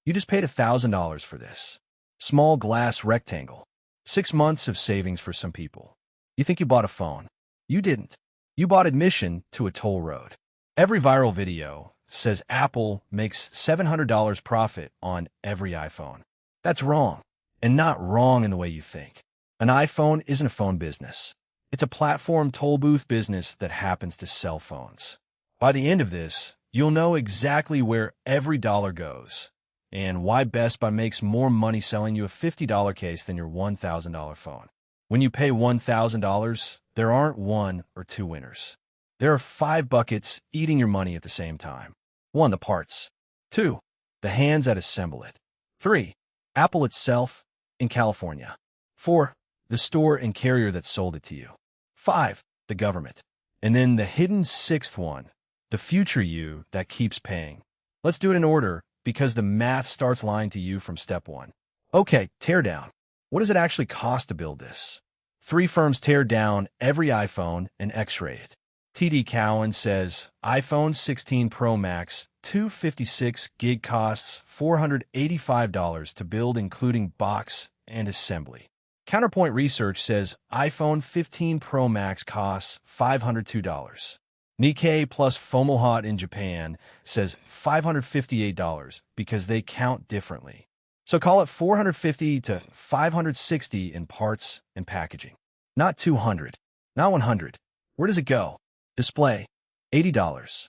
You just paid $1,000 for this. Small glass rectangle. 6 months of savings for some people. You think you bought a phone? You didn't. You bought admission to a toll road. Every viral video says Apple makes $700 profit on every iPhone. That's wrong, and not wrong in the way you think. An iPhone isn't a phone business. It's a platform toll booth business that happens to sell phones. By the end of this, you'll know exactly where every dollar goes and why Best Buy makes more money selling you a $50 case than your $1,000 phone. When you pay $1,000, there aren't one or two winners. There are 5 buckets eating your money at the same time. 1. The parts. 2. The hands that assemble it. 3. Apple itself in California. 4. The store and carrier that sold it to you. 5. The government. And then the hidden 6th one, the future you that keeps paying. Let's do it in order because the math starts lying to you from step 1. Okay, tear down. What does it actually cost to build this? 3 firms tear down every iPhone and x-ray it. TD Cowen says iPhone 16 Pro Max 256 gig costs $485 to build, including box and assembly. Counterpoint Research says iPhone 15 Pro Max costs $502. Nikkei plus Fomohot in Japan says $558 because they count differently. So call it $450 to $560 in parts and packaging. Not $200, not $100. Where does it go? Display, $80.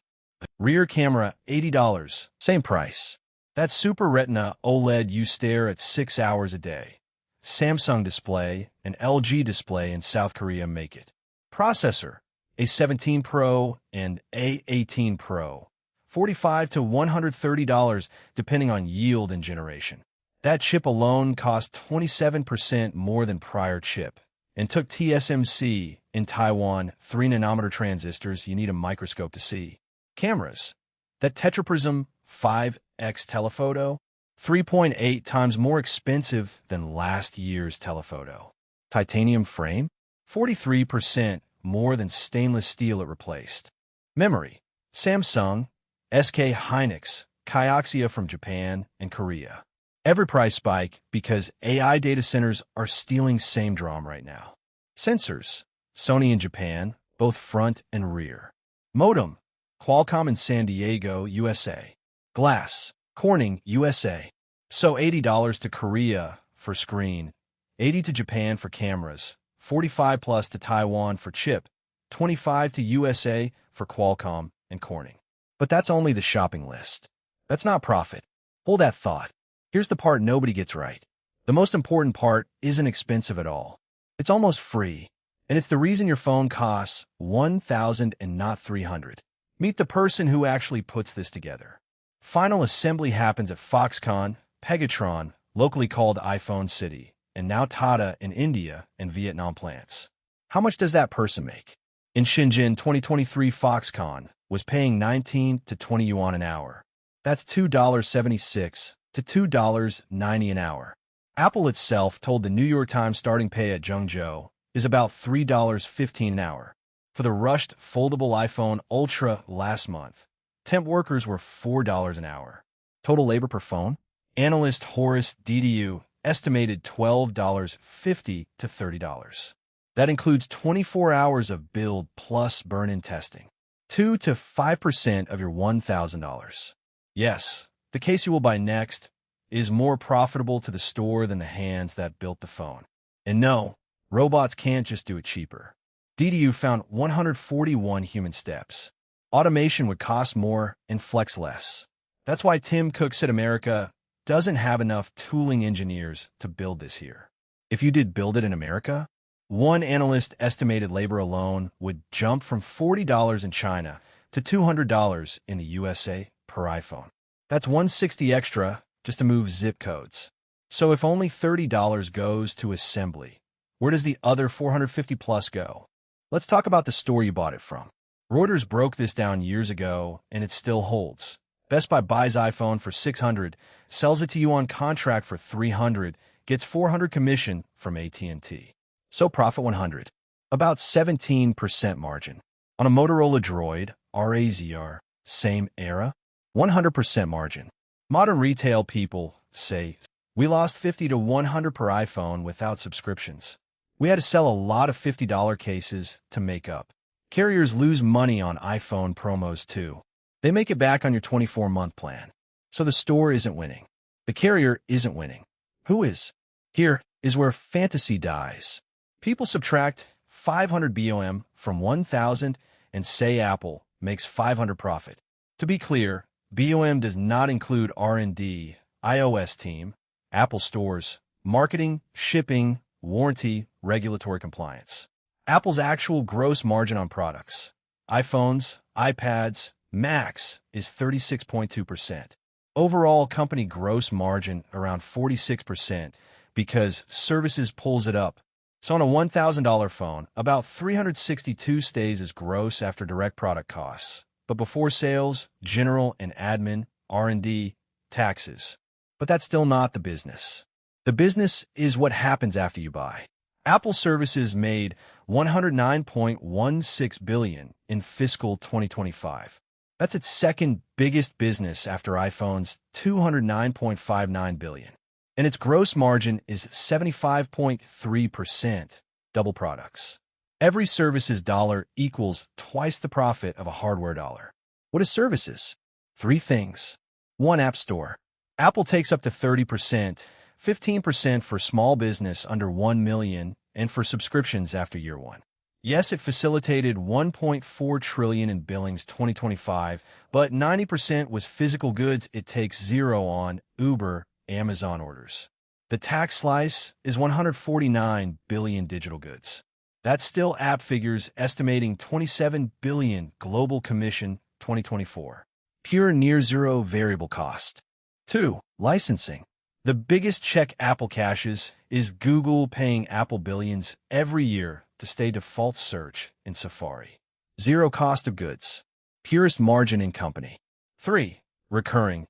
Rear camera, $80. Same price. That Super Retina OLED you stare at 6 hours a day. Samsung display and LG display in South Korea make it. Processor, A17 Pro and A18 Pro, $45 to $130 depending on yield and generation. That chip alone cost 27% more than prior chip and took TSMC in Taiwan 3nm transistors you need a microscope to see. Cameras, that Tetraprism 5X telephoto, 3.8 times more expensive than last year's telephoto. Titanium frame, 43% more than stainless steel it replaced. Memory, Samsung, SK Hynix, Kioxia from Japan and Korea. Every price spike because AI data centers are stealing same DRAM right now. Sensors, Sony in Japan, both front and rear. Modem, Qualcomm in San Diego, USA. Glass, Corning, USA. So $80 to Korea for screen, $80 to Japan for cameras, $45 plus to Taiwan for chip, $25 to USA for Qualcomm and Corning. But that's only the shopping list. That's not profit. Hold that thought. Here's the part nobody gets right. The most important part isn't expensive at all. It's almost free, and it's the reason your phone costs $1,000 and not $300. Meet the person who actually puts this together. Final assembly happens at Foxconn, Pegatron, locally called iPhone City, and now Tata in India and Vietnam plants. How much does that person make? In Shenzhen 2023, Foxconn was paying 19 to 20 yuan an hour. That's $2.76 to $2.90 an hour. Apple itself told the New York Times starting pay at Zhengzhou is about $3.15 an hour. For the rushed foldable iPhone Ultra last month, temp workers were $4 an hour. Total labor per phone? Analyst Horace DDU estimated $12.50 to $30. That includes 24 hours of build plus burn-in testing. 2 to 5% of your $1,000. Yes, the case you will buy next is more profitable to the store than the hands that built the phone. And no, robots can't just do it cheaper. DDU found 141 human steps. Automation would cost more and flex less. That's why Tim Cook said America doesn't have enough tooling engineers to build this here. If you did build it in America, one analyst estimated labor alone would jump from $40 in China to $200 in the USA per iPhone. That's $160 extra just to move zip codes. So if only $30 goes to assembly, where does the other $450 plus go? Let's talk about the store you bought it from. Reuters broke this down years ago, and it still holds. Best Buy buys iPhone for $600, sells it to you on contract for $300, gets $400 commission from AT&T. So profit $100. About 17% margin. On a Motorola Droid, RAZR, same era, 100% margin. Modern retail people say, we lost 50 to 100 per iPhone without subscriptions. We had to sell a lot of $50 cases to make up. Carriers lose money on iPhone promos too. They make it back on your 24-month plan. So the store isn't winning. The carrier isn't winning. Who is? Here is where fantasy dies. People subtract 500 BOM from 1,000 and say Apple makes 500 profit. To be clear, BOM does not include R&D, iOS team, Apple stores, marketing, shipping, warranty, regulatory compliance. Apple's actual gross margin on products, iPhones, iPads, Macs, is 36.2%. Overall company gross margin around 46% because services pulls it up. So on a $1,000 phone, about 362 stays as gross after direct product costs, but before sales, general and admin, R&D, taxes. But that's still not the business. The business is what happens after you buy. Apple services made $109.16 billion in fiscal 2025. That's its second biggest business after iPhone's $209.59 billion. And its gross margin is 75.3%, double products. Every services dollar equals twice the profit of a hardware dollar. What is services? Three things. 1. App Store. Apple takes up to 30%, 15% for small business under 1 million, and for subscriptions after year one. Yes, it facilitated $1.4 trillion in billings 2025, but 90% was physical goods it takes zero on, Uber, Amazon orders. The tax slice is 149 billion digital goods. That's still app figures estimating 27 billion global commission 2024. Pure near zero variable cost. 2. Licensing. The biggest check Apple cashes is Google paying Apple billions every year to stay default search in Safari. Zero cost of goods. Purest margin in company. 3. Recurring.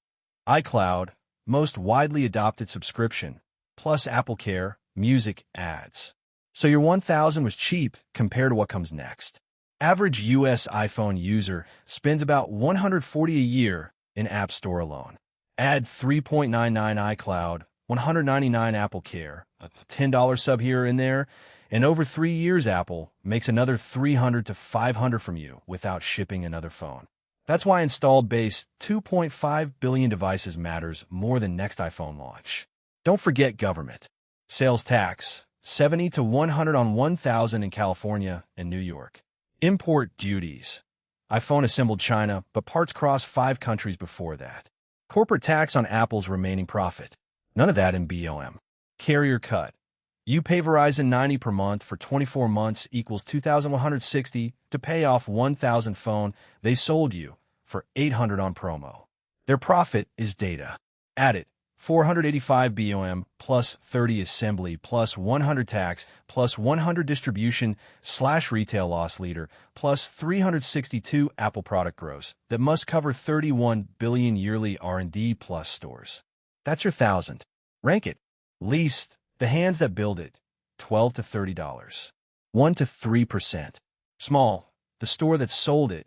iCloud, most widely adopted subscription, plus AppleCare, music, ads. So your 1,000 was cheap compared to what comes next. Average U.S. iPhone user spends about $140 a year in App Store alone. Add $3.99 iCloud, $199 AppleCare, a $10 sub here and there, and over 3 years Apple makes another $300 to $500 from you without shipping another phone. That's why installed base 2.5 billion devices matters more than next iPhone launch. Don't forget government. Sales tax, 70 to 100 on 1,000 in California and New York. Import duties. iPhone assembled China, but parts cross 5 countries before that. Corporate tax on Apple's remaining profit. None of that in BOM. Carrier cut. You pay Verizon $90 per month for 24 months equals $2,160 to pay off 1,000 phone they sold you for $800 on promo. Their profit is data. Add it. 485 BOM plus 30 assembly plus 100 tax plus 100 distribution/retail loss leader plus 362 Apple product gross that must cover 31 billion yearly R&D plus stores. That's your 1,000. Rank it. Least, the hands that build it, $12 to $30. 1 to 3%. Small, the store that sold it,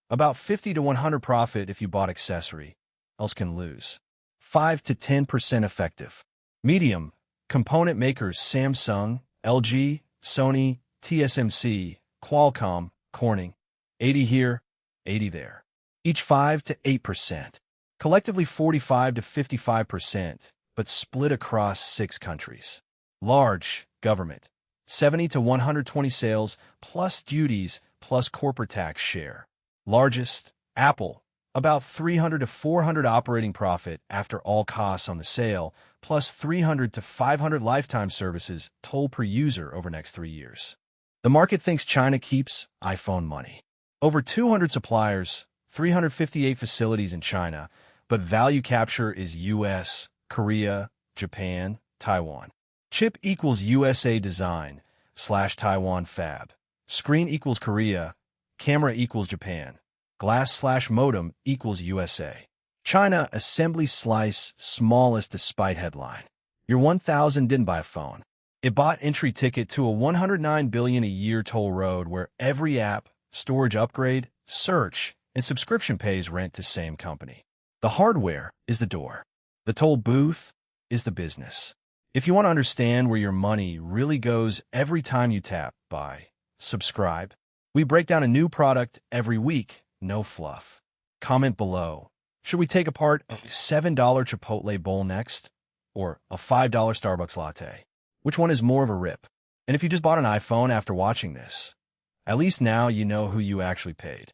about 50 to 100 profit if you bought accessory, else can lose. 5 to 10% effective. Medium, component makers Samsung, LG, Sony, TSMC, Qualcomm, Corning. 80 here, 80 there. Each 5 to 8%. Collectively 45 to 55%, but split across 6 countries. Large, government. 70 to 120 sales plus duties plus corporate tax share. Largest, Apple. About 300 to 400 operating profit after all costs on the sale, plus 300 to 500 lifetime services toll per user over next 3 years. The market thinks China keeps iPhone money. Over 200 suppliers, 358 facilities in China, but value capture is US, Korea, Japan, Taiwan. Chip equals USA design/Taiwan fab. Screen equals Korea. Camera equals Japan. Glass/modem equals USA. China assembly slice smallest despite headline. Your 1,000 didn't buy a phone. It bought entry ticket to a $109 billion a year toll road where every app, storage upgrade, search, and subscription pays rent to same company. The hardware is the door. The toll booth is the business. If you want to understand where your money really goes every time you tap buy, subscribe. We break down a new product every week, no fluff. Comment below. Should we take apart a $7 Chipotle bowl next? Or a $5 Starbucks latte? Which one is more of a rip? And if you just bought an iPhone after watching this, at least now you know who you actually paid.